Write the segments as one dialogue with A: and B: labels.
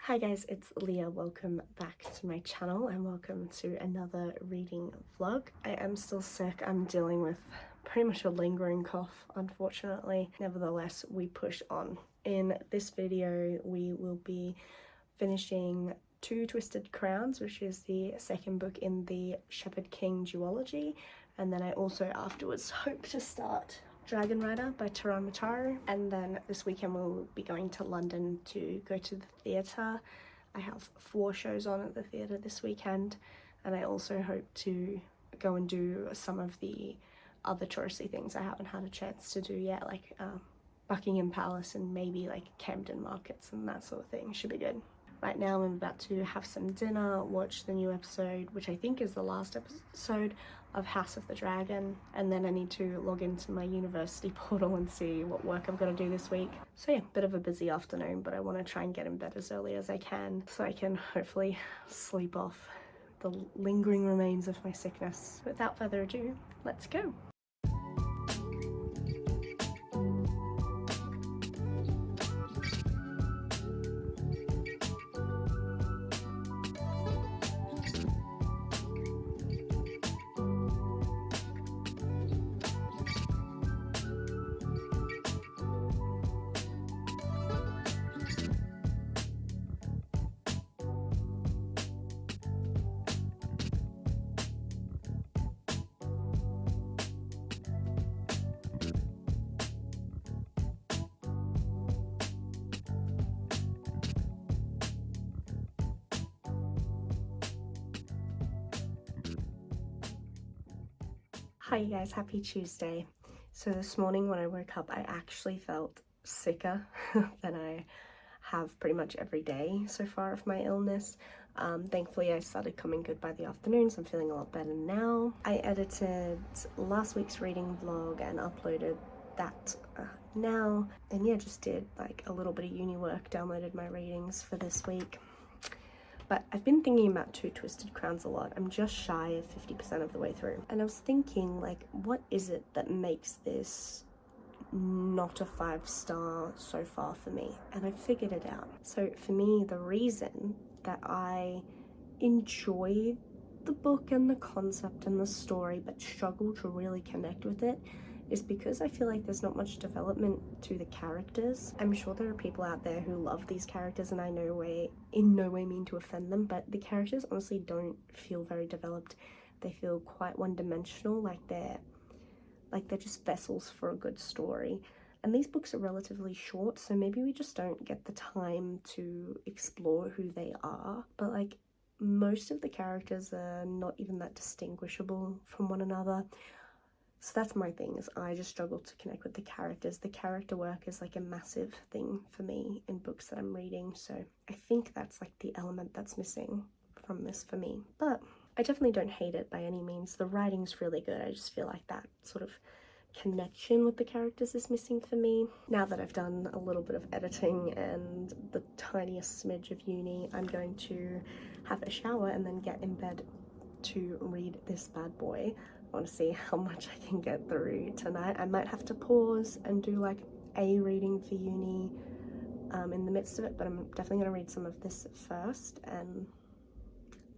A: Hi guys, it's Leah. Welcome back to my channel and welcome to another reading vlog. I am still sick. I'm dealing with pretty much a lingering cough, unfortunately. Nevertheless, we push on. In this video, we will be finishing Two Twisted Crowns, which is the second book in the Shepherd King duology. And then I also afterwards hope to start Dragon Rider by Taran Mataro. And then this weekend we'll be going to London to go to the theatre. I have 4 shows on at the theatre this weekend, and I also hope to go and do some of the other touristy things I haven't had a chance to do yet, like Buckingham Palace and maybe like Camden Markets and that sort of thing. Should be good. Right now I'm about to have some dinner, watch the new episode, which I think is the last episode of House of the Dragon, and then I need to log into my university portal and see what work I've got to do this week. So yeah, bit of a busy afternoon, but I want to try and get in bed as early as I can so I can hopefully sleep off the lingering remains of my sickness. Without further ado, let's go. Hi you guys, happy Tuesday. So this morning when I woke up, I actually felt sicker than I have pretty much every day so far of my illness. Thankfully I started coming good by the afternoon, so I'm feeling a lot better now. I edited last week's reading vlog and uploaded that now, and yeah, just did like a little bit of uni work, downloaded my readings for this week. But I've been thinking about Two Twisted Crowns a lot. I'm just shy of 50% of the way through. And I was thinking, like, what is it that makes this not a 5-star so far for me? And I figured it out. So for me, the reason that I enjoy the book and the concept and the story but struggle to really connect with it is because I feel like there's not much development to the characters. I'm sure there are people out there who love these characters and I in no way mean to offend them, but the characters honestly don't feel very developed. They feel quite one-dimensional, like they're just vessels for a good story. And these books are relatively short, so maybe we just don't get the time to explore who they are. But like, most of the characters are not even that distinguishable from one another. So that's my thing, is I just struggle to connect with the characters. The character work is like a massive thing for me in books that I'm reading, so I think that's like the element that's missing from this for me. But I definitely don't hate it by any means. The writing's really good. I just feel like that sort of connection with the characters is missing for me. Now that I've done a little bit of editing and the tiniest smidge of uni, I'm going to have a shower and then get in bed to read this bad boy. I want to see how much I can get through tonight. I might have to pause and do like a reading for uni in the midst of it, but I'm definitely going to read some of this first and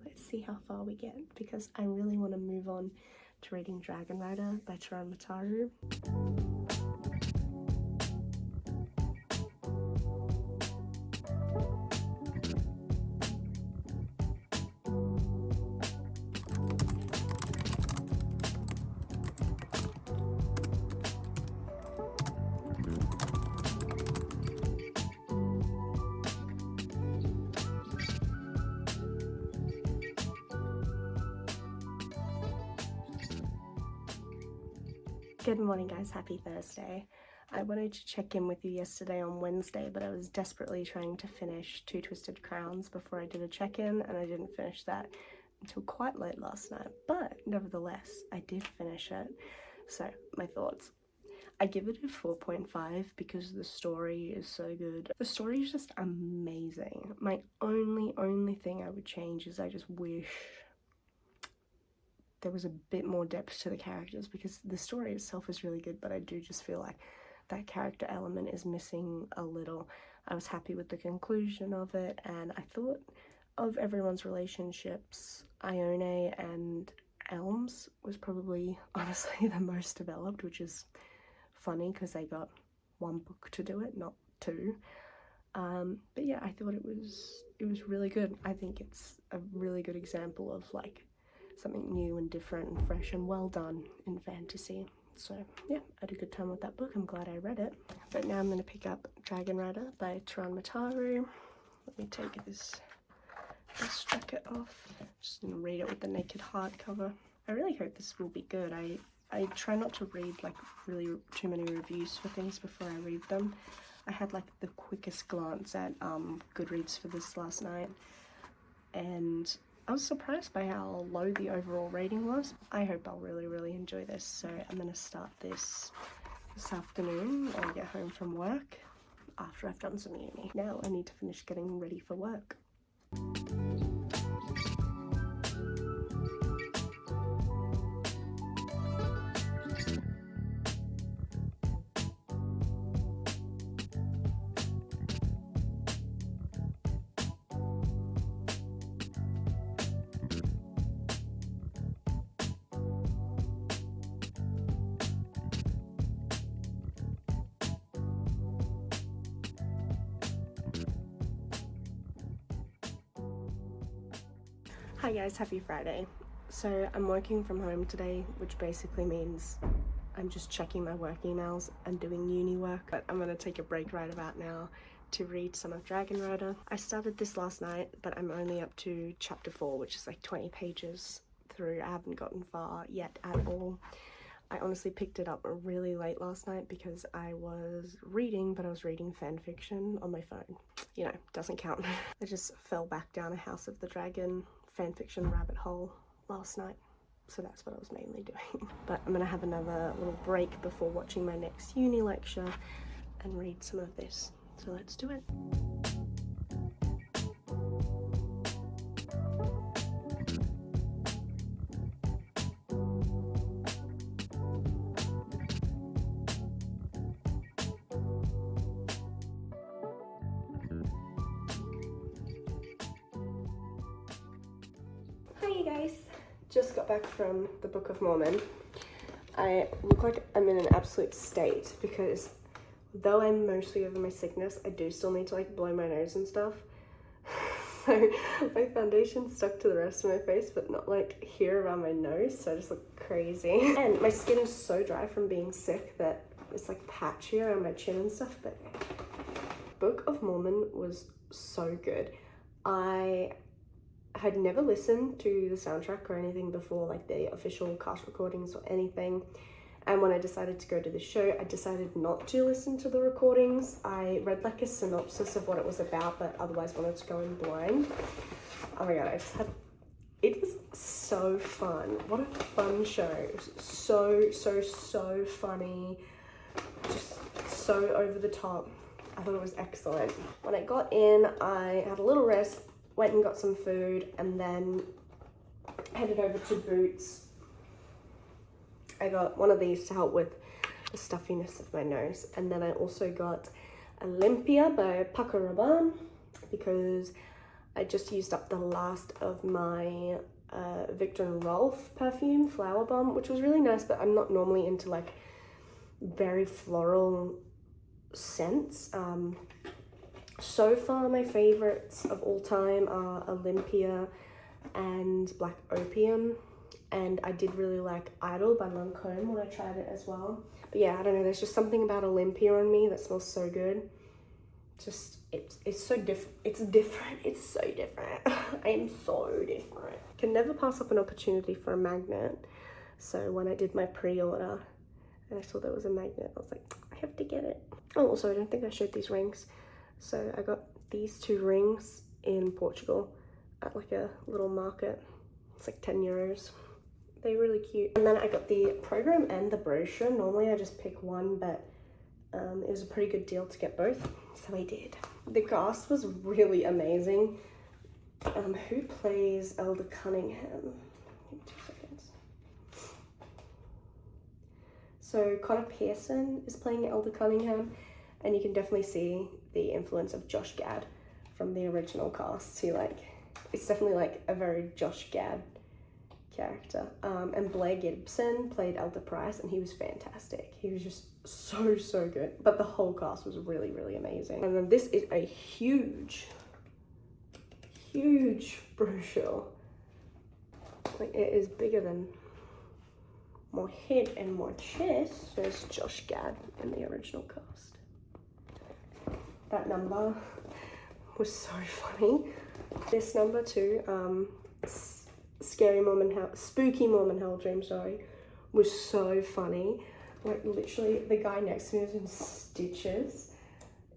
A: let's see how far we get, because I really want to move on to reading Dragon Rider by Taran Mataro. Good morning guys, happy Thursday. I wanted to check in with you yesterday on Wednesday, but I was desperately trying to finish Two Twisted Crowns before I did a check-in, and I didn't finish that until quite late last night. But nevertheless, I did finish it. So, my thoughts. I give it a 4.5 because the story is so good. The story is just amazing. My only thing I would change is I just wish there was a bit more depth to the characters, because the story itself is really good, but I do just feel like that character element is missing a little. I was happy with the conclusion of it, and I thought of everyone's relationships, Ione and Elms was probably honestly the most developed, which is funny because they got one book to do it, not two. But yeah, I thought it was really good. I think it's a really good example of like something new and different and fresh and well done in fantasy. So yeah, I had a good time with that book. I'm glad I read it. But now I'm going to pick up Dragon Rider by Taran Mataru. Let me take this jacket off. Just going to read it with the naked hardcover. I really hope this will be good. I try not to read like really too many reviews for things before I read them. I had like the quickest glance at Goodreads for this last night, and I was surprised by how low the overall rating was. I hope I'll really enjoy this, so I'm going to start this afternoon when I get home from work after I've done some uni. Now I need to finish getting ready for work. Hi guys, happy Friday. So I'm working from home today, which basically means I'm just checking my work emails and doing uni work, but I'm gonna take a break right about now to read some of Dragon Rider. I started this last night, but I'm only up to chapter 4, which is like 20 pages through. I haven't gotten far yet at all. I honestly picked it up really late last night because I was reading, but I was reading fan fiction on my phone. You know, doesn't count. I just fell back down a House of the Dragon fanfiction rabbit hole last night, so that's what I was mainly doing. But I'm gonna have another little break before watching my next uni lecture and read some of this, so let's do it. Hi you guys, just got back from the Book of Mormon. I look like I'm in an absolute state because though I'm mostly over my sickness, I do still need to like blow my nose and stuff. So my foundation stuck to the rest of my face, but not like here around my nose, so I just look crazy. And my skin is so dry from being sick that it's like patchy around my chin and stuff, but Book of Mormon was so good. I had never listened to the soundtrack or anything before, like the official cast recordings or anything. And when I decided to go to the show, I decided not to listen to the recordings. I read like a synopsis of what it was about, but otherwise wanted to go in blind. Oh my god, it was so fun. What a fun show. It was so funny. Just so over the top. I thought it was excellent. When I got in, I had a little rest, went and got some food, and then headed over to Boots. I got one of these to help with the stuffiness of my nose, and then I also got Olympia by Paco Rabanne because I just used up the last of my Viktor and Rolf perfume, Flower Bomb, which was really nice, but I'm not normally into like very floral scents. So far my favorites of all time are Olympia and Black Opium, and I did really like Idol by Lancôme when I tried it as well. But yeah, I don't know, there's just something about Olympia on me that smells so good. Just it's so different. It's so different. I am so different. Can never pass up an opportunity for a magnet. So when I did my pre-order and I saw there was a magnet, I was like, I have to get it. Oh, also I don't think I showed these rings. So I got these 2 rings in Portugal at like a little market. It's like 10 euros. They're really cute. And then I got the program and the brochure. Normally I just pick one, but it was a pretty good deal to get both, so I did. The cast was really amazing. Who plays Elder Cunningham? 2 seconds. So Connor Pearson is playing Elder Cunningham, and you can definitely see the influence of Josh Gad from the original cast to like, it's definitely like a very Josh Gad character. And Blair Gibson played Elder Price, and he was fantastic. He was just so good. But the whole cast was really, really amazing. And then this is a huge brochure. Like, it is bigger than my head and my chest. There's Josh Gad in the original cast. That number was so funny. This number too, Spooky Mom and Hell Dream, sorry, was so funny. Like, literally, the guy next to me was in stitches.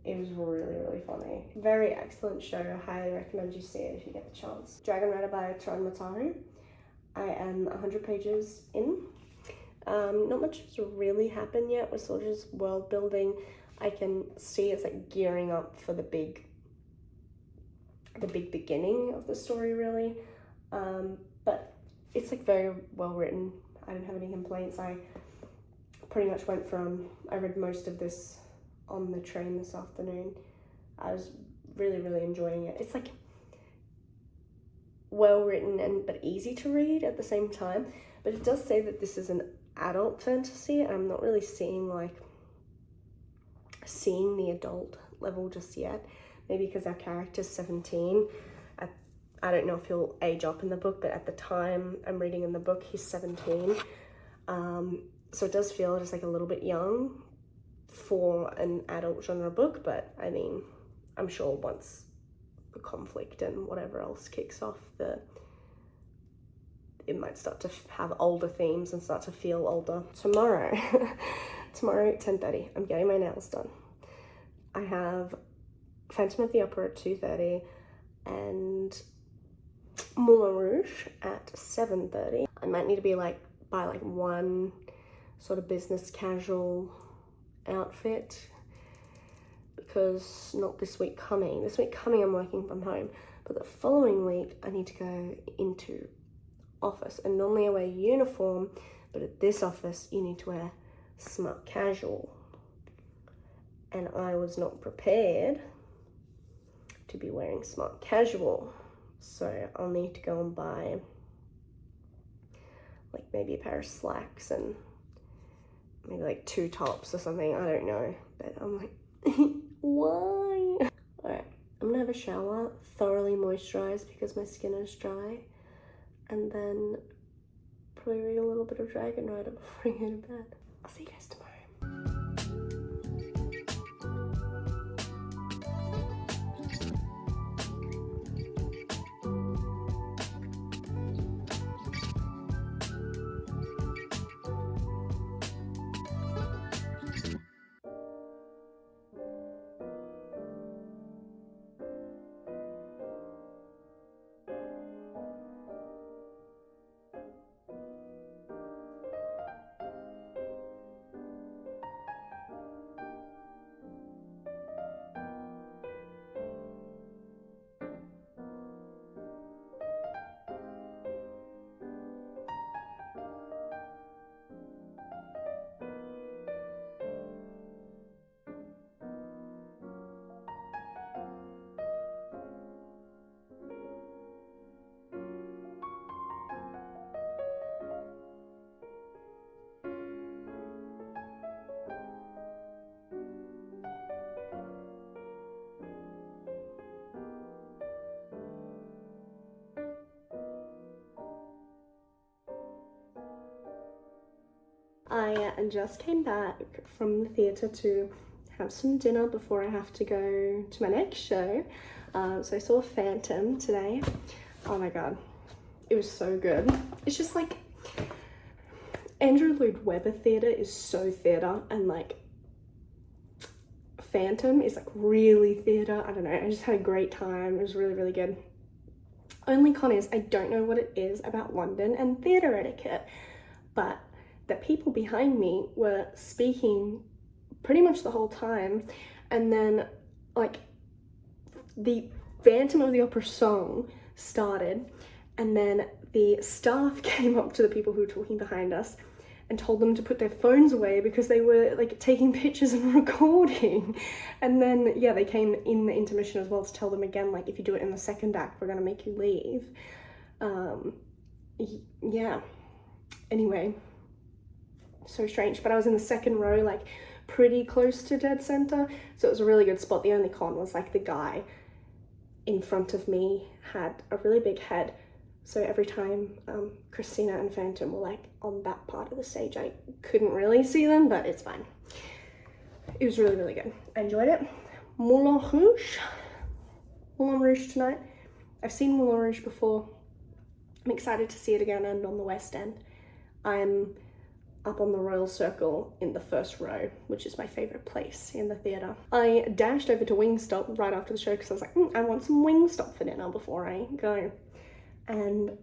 A: It was really funny. Very excellent show. I highly recommend you see it if you get the chance. Dragon Rider by Toran Mataru. I am 100 pages in. Not much has really happened yet. We're sort of just world building. I can see it's like gearing up for the big beginning of the story, really. But it's like very well written. I didn't have any complaints. I pretty much I read most of this on the train this afternoon. I was really enjoying it. It's like well written but easy to read at the same time. But it does say that this is an adult fantasy, and I'm not really seeing the adult level just yet. Maybe because our character's 17. I don't know if he'll age up in the book, but at the time I'm reading in the book, he's 17. So it does feel just like a little bit young for an adult genre book, but I mean, I'm sure once the conflict and whatever else kicks off, it might start to have older themes and start to feel older. Tomorrow at 10:30, I'm getting my nails done. I have Phantom of the Opera at 2:30 and Moulin Rouge at 7:30. I might need to be buy one sort of business casual outfit, because not this week coming. This week coming I'm working from home, but the following week I need to go into office, and normally I wear uniform, but at this office you need to wear smart casual, and I was not prepared to be wearing smart casual, so I'll need to go and buy maybe a pair of slacks and maybe 2 tops or something. I don't know, but I'm like why? Alright, I'm gonna have a shower, thoroughly moisturize because my skin is dry, and then probably read a little bit of Dragon Rider before I go to bed. I'll see you guys tomorrow. I just came back from the theatre to have some dinner before I have to go to my next show. So I saw Phantom today. Oh my god, it was so good. It's just like, Andrew Lloyd Webber theatre is so theatre, and Phantom is really theatre. I don't know, I just had a great time. It was really good. Only con is I don't know what it is about London and theatre etiquette, but the people behind me were speaking pretty much the whole time, and then the Phantom of the Opera song started, and then the staff came up to the people who were talking behind us and told them to put their phones away because they were like taking pictures and recording. And then yeah, they came in the intermission as well to tell them again, like, if you do it in the second act, we're gonna make you leave. Yeah, anyway, so strange. But I was in the second row, like pretty close to dead center, so it was a really good spot. The only con was like the guy in front of me had a really big head, so every time Christina and Phantom were like on that part of the stage, I couldn't really see them, but it's fine. It was really, really good. I enjoyed it. Moulin Rouge tonight. I've seen Moulin Rouge before. I'm excited to see it again, and on the West End. I'm up on the Royal Circle in the first row, which is my favourite place in the theatre. I dashed over to Wingstop right after the show because I was like, I want some Wingstop for dinner before I go. And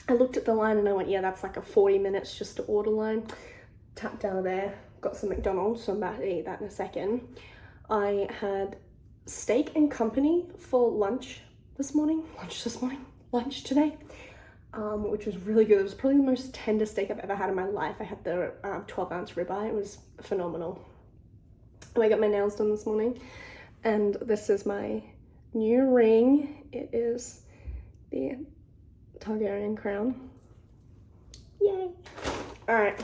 A: I looked at the line and I went, yeah, that's like a 40 minutes just to order line. Tapped out of there, got some McDonald's, so I'm about to eat that in a second. I had steak and company for lunch today. Which was really good. It was probably the most tender steak I've ever had in my life. I had the 12-ounce ribeye. It was phenomenal. And I got my nails done this morning, and this is my new ring. It is the Targaryen crown. Yay! Alright.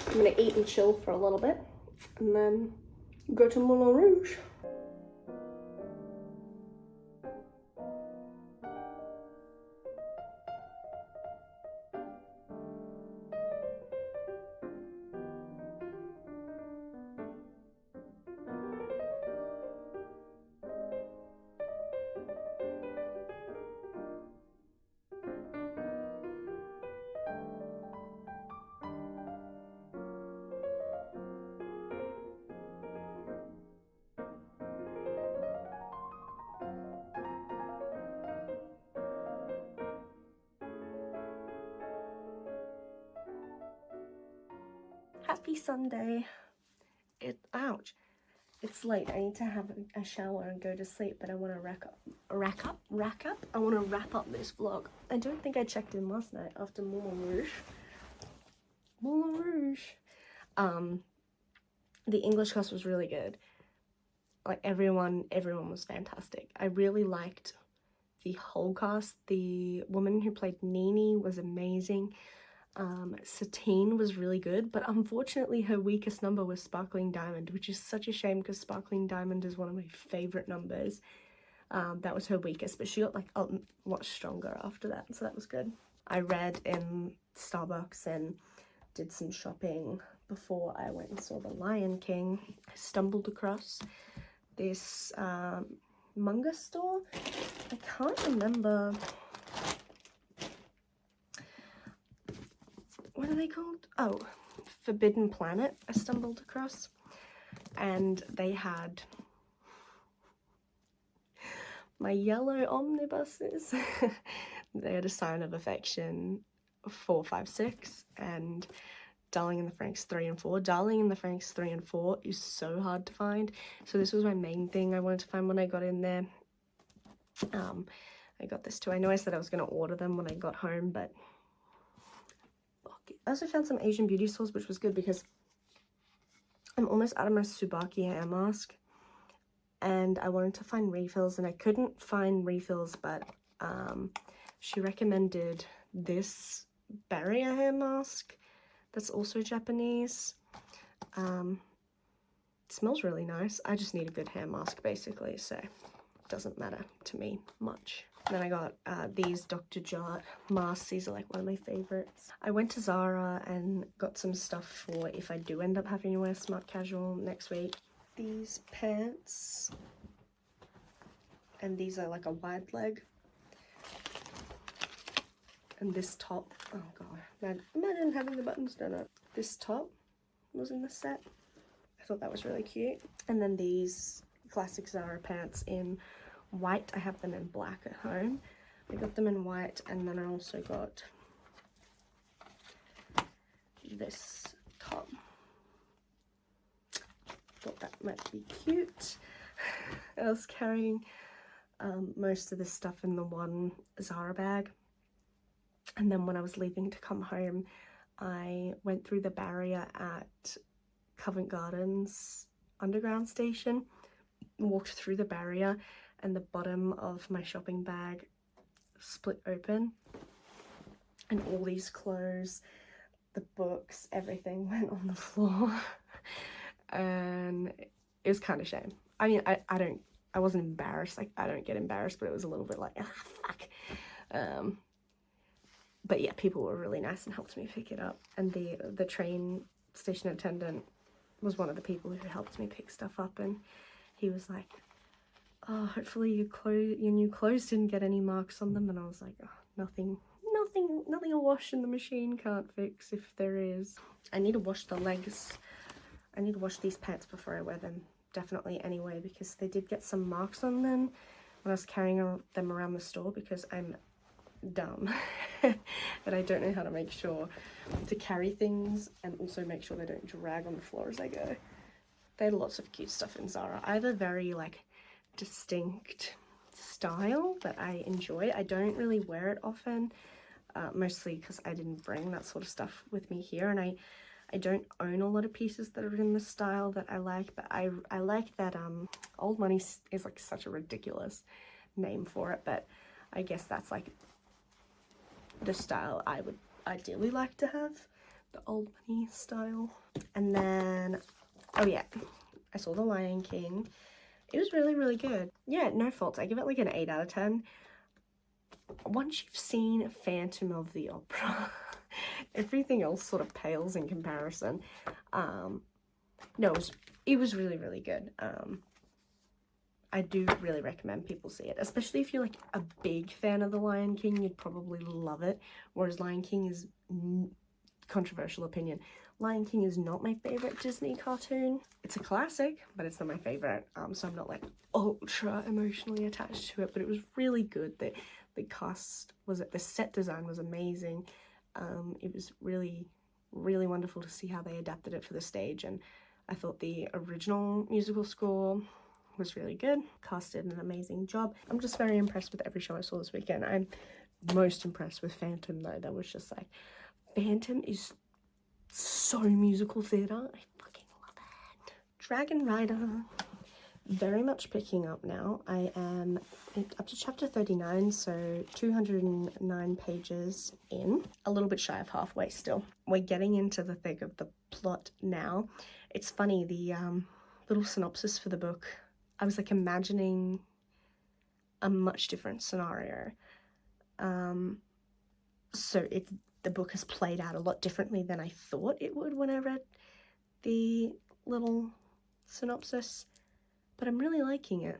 A: I'm gonna eat and chill for a little bit, and then go to Moulin Rouge. Happy Sunday. Ouch. It's late. I need to have a shower and go to sleep, but I want to rack up. I want to wrap up this vlog. I don't think I checked in last night after Moulin Rouge. The English class was really good. Like everyone was fantastic. I really liked the whole cast. The woman who played Nini was amazing. Satine was really good, but unfortunately her weakest number was Sparkling Diamond, which is such a shame because Sparkling Diamond is one of my favorite numbers. That was her weakest, but she got like a lot stronger after that, so that was good. I read in Starbucks and did some shopping before I went and saw The Lion King. I stumbled across this manga store. I can't remember. What are they called? Oh, Forbidden Planet I stumbled across, and they had my yellow omnibuses. They had A Sign of Affection 4, 5, 6 and Darling in the Franxx 3 and 4. Darling in the Franxx 3 and 4 is so hard to find, so this was my main thing I wanted to find when I got in there. I got this too. I know I said I was going to order them when I got home, but I also found some Asian beauty stores, which was good because I'm almost out of my Tsubaki hair mask and I wanted to find refills and I couldn't find refills, but she recommended this barrier hair mask that's also Japanese. It smells really nice. I just need a good hair mask basically, so it doesn't matter to me much. Then I got these Dr. Jart masks. These are like one of my favorites. I went to Zara and got some stuff for if I do end up having to wear smart casual next week. These pants, and these are like a wide leg. And this top, oh god, imagine having the buttons done up. This top was in the set. I thought that was really cute. And then these classic Zara pants in white. I have them in black at home. I got them in white, and then I also got this top. Thought that might be cute. I was carrying most of this stuff in the one Zara bag. And then when I was leaving to come home, I went through the barrier at Covent Gardens underground station, walked through the barrier, and the bottom of my shopping bag split open, and all these clothes, the books, everything went on the floor. And it was kind of shame. I mean, I wasn't embarrassed, like I don't get embarrassed, but it was a little bit like, ah, fuck. But yeah, people were really nice and helped me pick it up, and the train station attendant was one of the people who helped me pick stuff up, and he was like, oh, hopefully your new clothes didn't get any marks on them. And I was like, oh, nothing a wash in the machine can't fix, if there is. I need to wash the legs. I need to wash these pants before I wear them, definitely, anyway, because they did get some marks on them when I was carrying them around the store, because I'm dumb and I don't know how to make sure to carry things and also make sure they don't drag on the floor as I go. They had lots of cute stuff in Zara. I have a very like distinct style that I enjoy. I don't really wear it often, mostly because I didn't bring that sort of stuff with me here, and I don't own a lot of pieces that are in the style that I like, but I like that Old Money is like such a ridiculous name for it, but I guess that's like the style I would ideally like to have, the Old Money style. And then, oh yeah, I saw The Lion King. It was really, really good. Yeah, no faults. I give it like an 8 out of 10. Once you've seen Phantom of the Opera, everything else sort of pales in comparison. No, it was really, really good. I do really recommend people see it, especially if you're like a big fan of The Lion King. You'd probably love it, whereas Lion King is, controversial opinion, Lion King is not my favorite Disney cartoon. It's a classic, but it's not my favorite, so I'm not like ultra emotionally attached to it, but it was really good. The cast was, the set design was amazing. It was really, really wonderful to see how they adapted it for the stage, and I thought the original musical score was really good. Cast did an amazing job. I'm just very impressed with every show I saw this weekend. I'm most impressed with Phantom though. That was just like, Phantom is so musical theatre. I fucking love it. Dragon Rider, very much picking up now. I am up to chapter 39, so 209 pages in. A little bit shy of halfway still. We're getting into the thick of the plot now. It's funny, the little synopsis for the book, I was like imagining a much different scenario. So the book has played out a lot differently than I thought it would when I read the little synopsis, but I'm really liking it.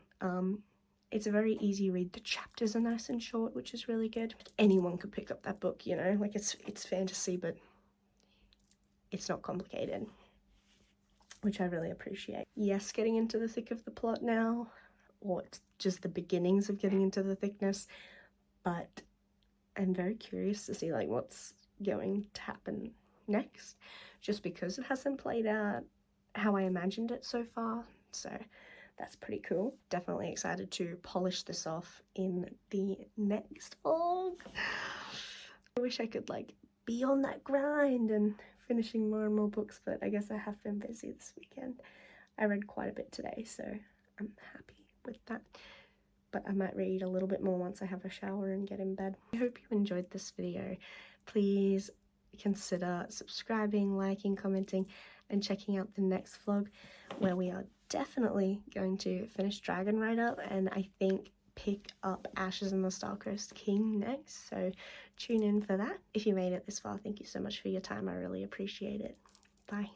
A: It's a very easy read. The chapters are nice and short, which is really good. Anyone could pick up that book, you know, like it's fantasy, but it's not complicated, which I really appreciate. Yes, getting into the thick of the plot now, or it's just the beginnings of getting into the thickness, but I'm very curious to see like what's going to happen next, just because it hasn't played out how I imagined it so far, so that's pretty cool. Definitely excited to polish this off in the next vlog. I wish I could like be on that grind and finishing more and more books, but I guess I have been busy this weekend. I read quite a bit today, so I'm happy with that. But I might read a little bit more once I have a shower and get in bed. I hope you enjoyed this video. Please consider subscribing, liking, commenting, and checking out the next vlog, where we are definitely going to finish Dragon Rider, and I think pick up Ashes and the Star-Cursed King next, so tune in for that. If you made it this far, thank you so much for your time. I really appreciate it. Bye.